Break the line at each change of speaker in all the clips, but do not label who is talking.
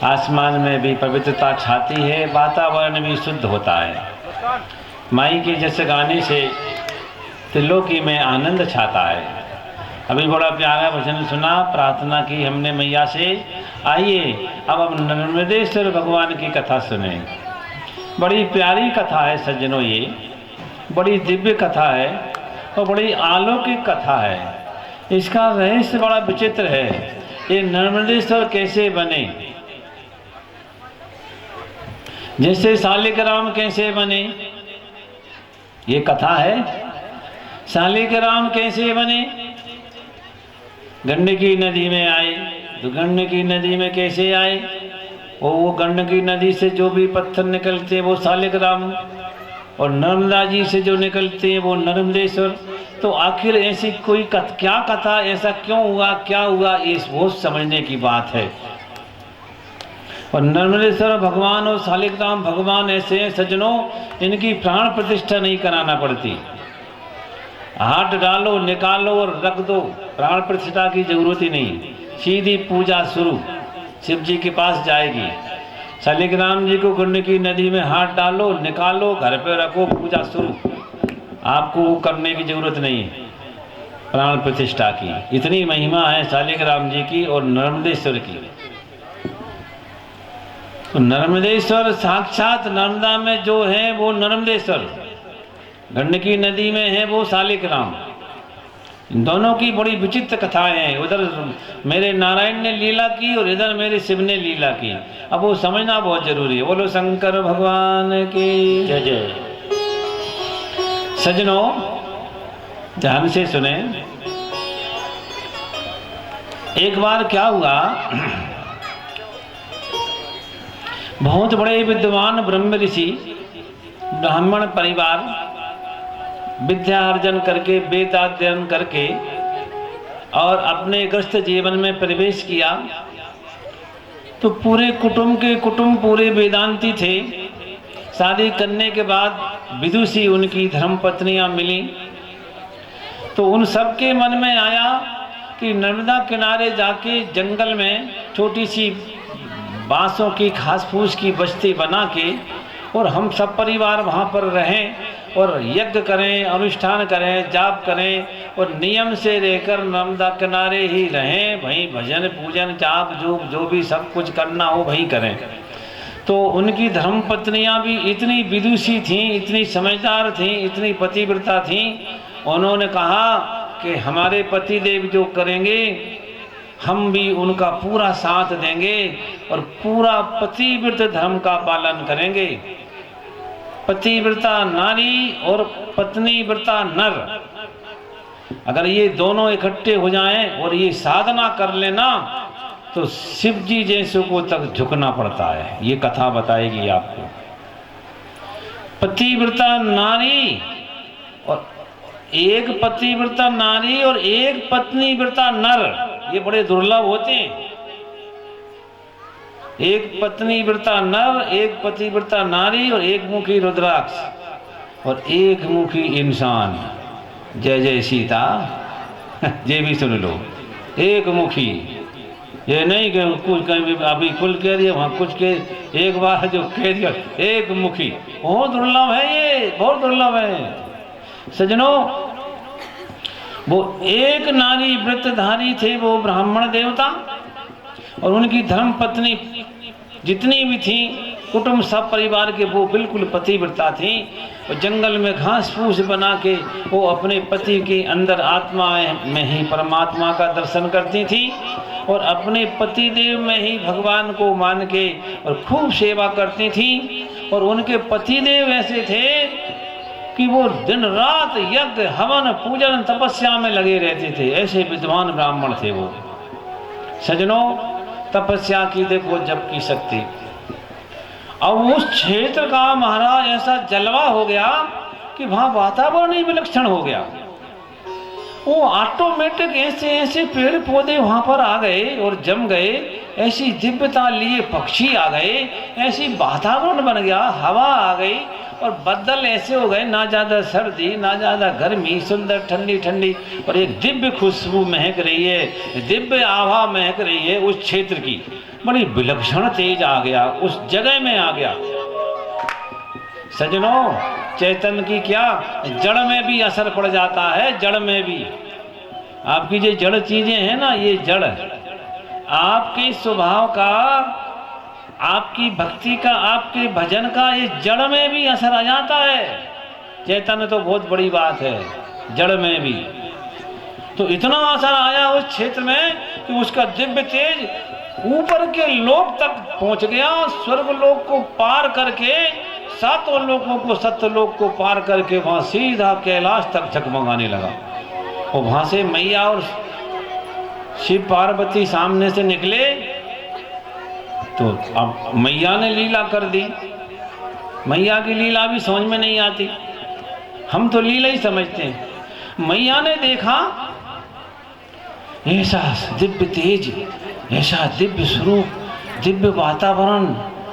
आसमान में भी पवित्रता छाती है, वातावरण भी शुद्ध होता है। माई के जैसे गाने से त्रिलोकी में आनंद छाता है। अभी बड़ा प्यारा भजन सुना, प्रार्थना की हमने मैया से। आइए अब हम नर्मदेश्वर भगवान की कथा सुने। बड़ी प्यारी कथा है सज्जनों, ये बड़ी दिव्य कथा है और बड़ी अलौकिक कथा है। इसका रहस्य बड़ा विचित्र है। ये नर्मदेश्वर कैसे बने, जैसे शालिग्राम कैसे बने, ये कथा है। शालिग्राम कैसे बने? गंडकी नदी में आए, तो गंडकी नदी में कैसे आए? वो गंडकी नदी से जो भी पत्थर निकलते हैं वो शालिग्राम, और नर्मदा जी से जो निकलते हैं वो नर्मदेश्वर। तो आखिर ऐसी कोई क्या कथा, ऐसा क्यों हुआ, क्या हुआ, ये बहुत समझने की बात है। और नर्मदेश्वर भगवान और शालिग्राम भगवान ऐसे हैं सज्जनों, इनकी प्राण प्रतिष्ठा नहीं कराना पड़ती। हाथ डालो, निकालो और रख दो, प्राण प्रतिष्ठा की जरूरत ही नहीं, सीधी पूजा शुरू, शिव जी के पास जाएगी। शालिग्राम जी को गंडकी नदी में हाथ डालो, निकालो, घर पे रखो, पूजा शुरू। आपको वो करने की जरूरत नहीं है प्राण प्रतिष्ठा की। इतनी महिमा है शालिग्राम जी की और नर्मदेश्वर की। तो नर्मदेश्वर साक्षात नर्मदा में जो है वो नर्मदेश्वर, गंडकी नदी में है वो शालिग्राम। इन दोनों की बड़ी विचित्र कथाएं हैं। उधर मेरे नारायण ने लीला की और इधर मेरे शिव ने लीला की। अब वो समझना बहुत जरूरी है। बोलो शंकर भगवान की जय जय। सज्जनों ध्यान से सुने। एक बार क्या हुआ, बहुत बड़े विद्वान ब्रह्म ऋषि ब्राह्मण परिवार विद्या अर्जन करके, वेद अध्ययन करके और अपने गृहस्थ जीवन में प्रवेश किया, तो पूरे कुटुंब के कुटुंब पूरे वेदांती थे। शादी करने के बाद विदुषी उनकी धर्मपत्नियां मिली, तो उन सबके मन में आया कि नर्मदा किनारे जाके जंगल में छोटी सी बांसों की घास फूस की बस्ती बना के और हम सब परिवार वहाँ पर रहें और यज्ञ करें, अनुष्ठान करें, जाप करें और नियम से रहकर नर्मदा किनारे ही रहें। वहीं भजन पूजन जाप जो भी सब कुछ करना हो वहीं करें। तो उनकी धर्मपत्नियां भी इतनी विदुषी थीं, इतनी समझदार थीं, इतनी पतिव्रता थीं। उन्होंने कहा कि हमारे पतिदेव जो करेंगे हम भी उनका पूरा साथ देंगे और पूरा पतिव्रत धर्म का पालन करेंगे। पतिव्रता नारी और पत्नीव्रता नर, अगर ये दोनों इकट्ठे हो जाएं और ये साधना कर लेना तो शिव जी जैसों को तक झुकना पड़ता है। ये कथा बताएगी आपको। पतिव्रता नारी और एक पतिव्रता नारी और एक पत्नीव्रता नर, ये बड़े दुर्लभ होते हैं। एक पत्नीव्रता नर, एक पतिव्रता नारी और एक मुखी रुद्राक्ष और एक मुखी इंसान। जय जय सीता। ये भी सुन लो, एक मुखी। ये नहीं कि कुछ कहीं अभी कुल कह दिया वहाँ कुछ के, एक बार जो कह दिया एक मुखी, बहुत दुर्लभ है, ये बहुत दुर्लभ है सज्जनों। वो एक नारी व्रतधारी थे, वो ब्राह्मण देवता, और उनकी धर्म पत्नी जितनी भी थी कुटुंब सब परिवार के वो बिल्कुल पतिव्रता थी। और जंगल में घास फूस बना के वो अपने पति के अंदर आत्मा में ही परमात्मा का दर्शन करती थी और अपने पतिदेव में ही भगवान को मान के और खूब सेवा करती थी। और उनके पतिदेव ऐसे थे कि वो दिन रात यज्ञ हवन पूजन तपस्या में लगे रहते थे। ऐसे विद्वान ब्राह्मण थे वो सज्जनों। तपस्या की देखो जब की शक्ति। अब उस क्षेत्र का महाराज ऐसा जलवा हो गया कि वहां वातावरण ही विलक्षण हो गया। वो ऑटोमेटिक ऐसे ऐसे पेड़ पौधे वहां पर आ गए और जम गए, ऐसी दिव्यता लिए पक्षी आ गए, ऐसी वातावरण बन गया, हवा आ गई और बादल ऐसे हो गए, ना ज़्यादा सर्दी ना ज़्यादा गर्मी, सुंदर ठंडी ठंडी, और एक दिव्य खुशबू महक रही है, दिव्य आभा महक रही है उस क्षेत्र की। बड़ी विलक्षण तेज आ गया, उस जगह में आ गया। सजनों, चैतन्य की क्या जड़ में भी असर पड़ जाता है, जड़ में भी। आपकी जो जड़ चीजें हैं ना, ये जड़ आपके स्वभाव का, आपकी भक्ति का, आपके भजन का, ये जड़ में भी असर आ जाता है। चैतन्य तो बहुत बड़ी बात है, जड़ में भी। तो इतना असर आया उस क्षेत्र में कि उसका दिव्य तेज ऊपर के लोक तक पहुंच गया। स्वर्ग लोक को पार करके, सातों लोकों को, सत्य लोक को पार करके वहां सीधा कैलाश तक झकमगाने लगा। और वहां से मैया और शिव पार्वती सामने से निकले, तो अब मैया ने लीला कर दी। मैया की लीला भी समझ में नहीं आती, हम तो लीला ही समझते हैं। मैया ने देखा ऐसा दिव्य तेज, ऐसा दिव्य स्वरूप, दिव्य वातावरण,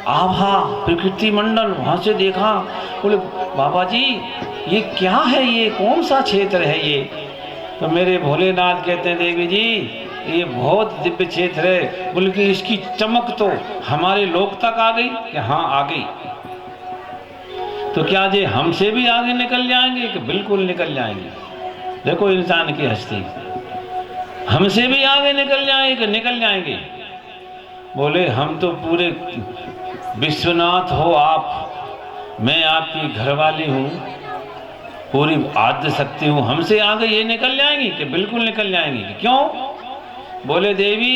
आभा, प्रकृति मंडल, वहां से देखा। बोले बाबा जी ये क्या है, ये कौन सा क्षेत्र है ये? तो मेरे भोलेनाथ कहते हैं देवी जी ये बहुत दिव्य क्षेत्र है, बल्कि इसकी चमक तो हमारे लोक तक आ गई। कि हाँ आ गई। तो क्या जे हमसे भी आगे निकल जाएंगे? कि बिल्कुल निकल जाएंगे। देखो इंसान की हस्ती, हमसे भी आगे निकल जाएंगे कि निकल जाएंगे। बोले हम तो पूरे विश्वनाथ हो आप, मैं आपकी घरवाली हूँ, पूरी आद्य शक्ति हूँ, हमसे आगे ये निकल जाएंगी? कि बिल्कुल निकल जाएंगी। क्यों? बोले देवी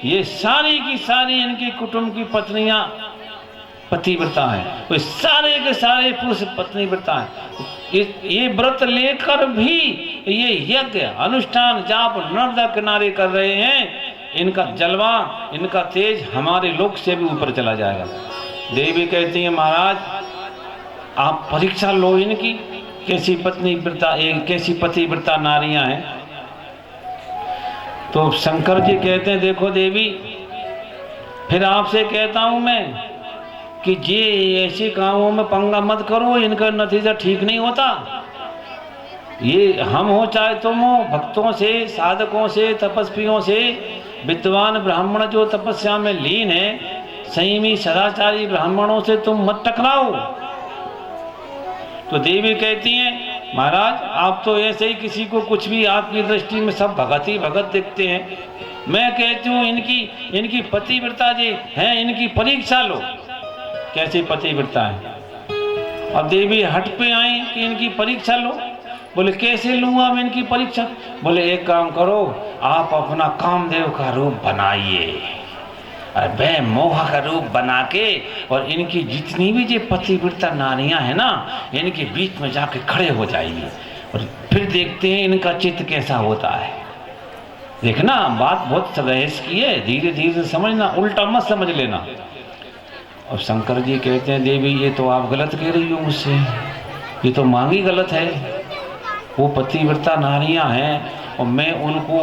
ये सारी की सारी इनके कुटुंब की पत्नियां पतिव्रता हैं, वो सारे के सारे पुरुष पत्नीव्रता हैं। ये व्रत लेकर भी ये यज्ञ अनुष्ठान जाप नर्मदा किनारे कर रहे हैं। इनका जलवा, इनका तेज हमारे लोक से भी ऊपर चला जाएगा। देवी कहती है महाराज आप परीक्षा लो इनकी, कैसी पत्नीव्रता, कैसी पतिव्रता नारियां हैं। तो शंकर जी कहते हैं देखो देवी, फिर आपसे कहता हूं मैं कि ये ऐसे कामों में पंगा मत करो, इनका नतीजा ठीक नहीं होता। ये हम हो चाहे तुम हो, भक्तों से, साधकों से, तपस्वियों से, विद्वान ब्राह्मण जो तपस्या में लीन है, संयमी सदाचारी ब्राह्मणों से तुम मत टकराओ। तो देवी कहती हैं महाराज आप तो ऐसे ही किसी को कुछ भी, आपकी दृष्टि में सब भगत ही भगत दिखते हैं। मैं कहती हूँ इनकी पतिव्रता जी हैं, इनकी परीक्षा लो कैसी पतिव्रता है। अब देवी हट पे आई कि इनकी परीक्षा लो। बोले कैसे लूँगा मैं इनकी परीक्षा? बोले एक काम करो, आप अपना कामदेव का रूप बनाइए, वह मोह का रूप बना के, और इनकी जितनी भी जो पतिव्रता नारियां हैं ना, इनके बीच में जाके खड़े हो जाइए, और फिर देखते हैं इनका चित्त कैसा होता है। देखना बात बहुत रहस की है, धीरे धीरे समझना, उल्टा मत समझ लेना। और शंकर जी कहते हैं देवी ये तो आप गलत कह रही हो मुझसे, ये तो मांगी गलत है। वो पतिव्रता नारियां हैं और मैं उनको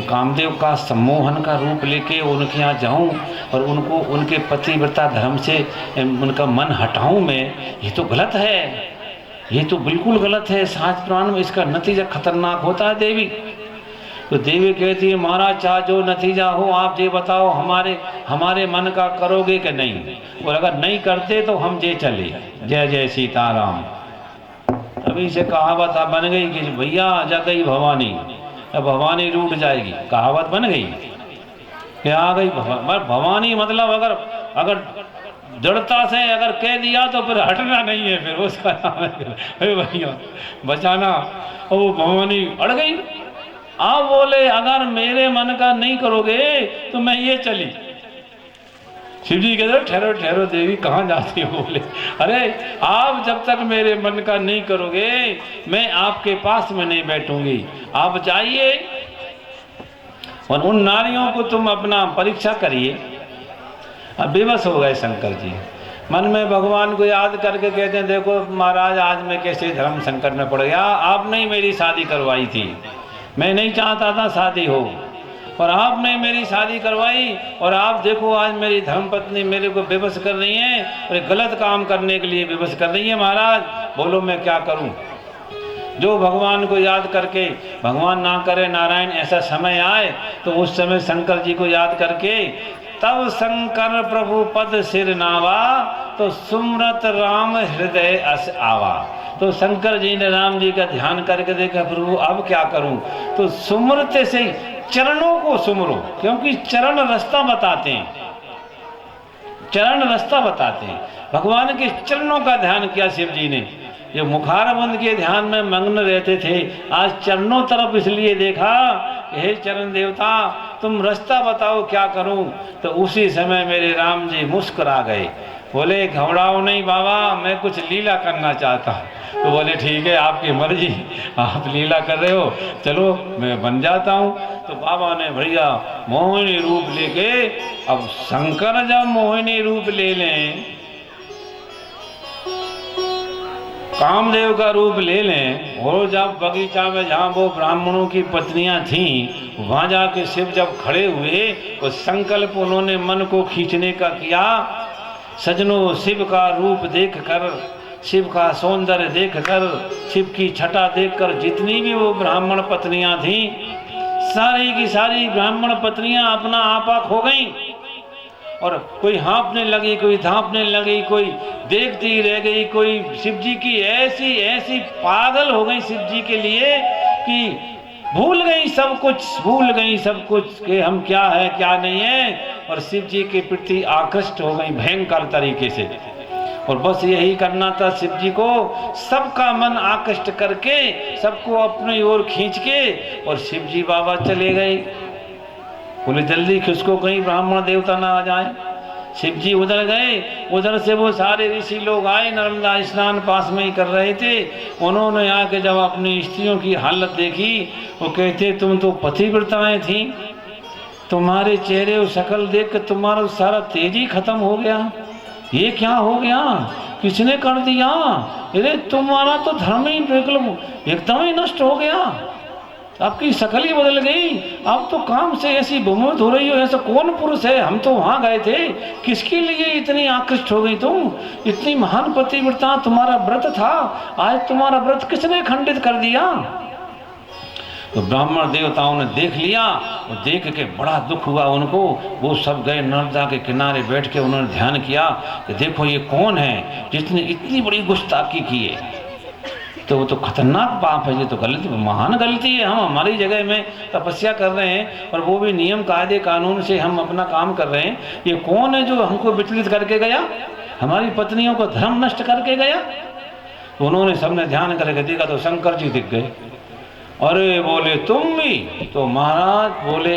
कामदेव का सम्मोहन का रूप लेके उनके यहाँ जाऊं और उनको उनके पतिव्रता धर्म से उनका मन हटाऊं मैं, ये तो गलत है, ये तो बिल्कुल गलत है। शास्त्र पुराण में इसका नतीजा खतरनाक होता है देवी। तो देवी कहती है महाराज चाहे जो नतीजा हो आप ये बताओ, हमारे मन का करोगे कि नहीं? और अगर नहीं करते तो हम जे चले। जय जय सीताराम। अभी से कहावत बन गई कि भैया जा गई भवानी, अब भवानी रूठ जाएगी, कहावत बन गई कि आ गई भवानी। मतलब अगर दृढ़ता से अगर कह दिया तो फिर हटना नहीं है, फिर उसका नाम है भैया बचाना। और वो भवानी अड़ गई। आप बोले अगर मेरे मन का नहीं करोगे तो मैं ये चली। शिव जी कहते ठहरो ठहरो देवी कहाँ जाती हो? बोले अरे आप जब तक मेरे मन का नहीं करोगे मैं आपके पास में नहीं बैठूंगी, आप जाइए और उन नारियों को तुम अपना परीक्षा करिए। अब बेबस हो गए शंकर जी, मन में भगवान को याद करके कहते हैं देखो महाराज आज मैं कैसे धर्म संकट में पड़ गया, आपने ही मेरी शादी करवाई थी, मैं नहीं चाहता था शादी हो, और आपने मेरी शादी करवाई और आप देखो आज मेरी धर्मपत्नी मेरे को विवश कर रही है और एक गलत काम करने के लिए विवश कर रही है। महाराज बोलो मैं क्या करूं? जो भगवान को याद करके, भगवान ना करे नारायण ऐसा समय आए तो उस समय शंकर जी को याद करके, तब शंकर प्रभु पद सिर नावा तो सुमरत राम हृदय अस आवा। तो शंकर जी ने राम जी का ध्यान करके देखा, प्रभु अब क्या करूं? तो सुमरते से चरणों को सुमरो, क्योंकि चरण रास्ता बताते हैं, चरण रास्ता बताते हैं। भगवान के चरणों का ध्यान किया शिव जी ने। ये मुखारबंद के ध्यान में मग्न रहते थे, आज चरणों तरफ इसलिए देखा, हे चरण देवता तुम रास्ता बताओ क्या करूं? तो उसी समय मेरे राम जी मुस्कुरा गए, बोले घबराओ नहीं बाबा, मैं कुछ लीला करना चाहता हूँ। तो बोले ठीक है आपकी मर्जी, आप लीला कर रहे हो, चलो मैं बन जाता हूँ। तो बाबा ने भैया मोहिनी रूप लेके, अब शंकर जब मोहिनी रूप ले लें, कामदेव का रूप ले लें, और जब बगीचा में जहाँ वो ब्राह्मणों की पत्नियां थीं वहाँ जाके शिव जब खड़े हुए, वो संकल्प उन्होंने मन को खींचने का किया। सजनों शिव का रूप देखकर, शिव का सौंदर्य देखकर, शिव की छटा देखकर जितनी भी वो ब्राह्मण पत्नियां थीं, सारी की सारी ब्राह्मण पत्नियां अपना आपा खो गईं। और कोई हाँफने लगी, कोई धांपने लगी, कोई देखती रह गई, कोई शिव जी की ऐसी ऐसी पागल हो गई शिव जी के लिए कि भूल गई सब कुछ, भूल गई सब कुछ कि हम क्या है क्या नहीं है, और शिव जी के प्रति आकृष्ट हो गई भयंकर तरीके से। और बस यही करना था शिव जी को, सबका मन आकृष्ट करके, सबको अपनी ओर खींच के, और शिव जी बाबा चले गए। बोले जल्दी खिसको कहीं ब्राह्मण देवता ना आ जाए। शिव जी उधर गए, उधर से वो सारे ऋषि लोग आए, नर्मदा स्नान पास में ही कर रहे थे। उन्होंने आके जब अपनी स्त्रियों की हालत देखी, वो कहते तुम तो पतिव्रताएं थी, तुम्हारे चेहरे और शक्ल देख कर तुम्हारा सारा तेजी खत्म हो गया, ये क्या हो गया, किसने कर दिया? अरे तुम्हारा तो धर्म ही एकदम ही नष्ट हो गया, आपकी शक्ल ही बदल गई, अब तो काम से ऐसी भूमित हो रही हो, ऐसा कौन पुरुष है? हम तो वहां गए थे, किसके लिए इतनी आकृष्ट हो गई तुम? इतनी महान पतिव्रता, तुम्हारा व्रत था, आज तुम्हारा व्रत किसने खंडित कर दिया? तो ब्राह्मण देवताओं ने देख लिया, और देख के बड़ा दुख हुआ उनको। वो सब गए नर्मदा के किनारे बैठ के उन्होंने ध्यान किया कि देखो ये कौन है जिसने इतनी बड़ी गुस्ताखी की है। तो वो तो खतरनाक पाप है, ये तो गलती, महान गलती है। हम हमारी जगह में तपस्या कर रहे हैं और वो भी नियम कायदे कानून से हम अपना काम कर रहे हैं, ये कौन है जो हमको विचलित करके गया, हमारी पत्नियों को धर्म नष्ट करके गया? तो उन्होंने सबने ध्यान करके देखा तो शंकर जी दिख गए। अरे बोले तुम भी? तो महाराज बोले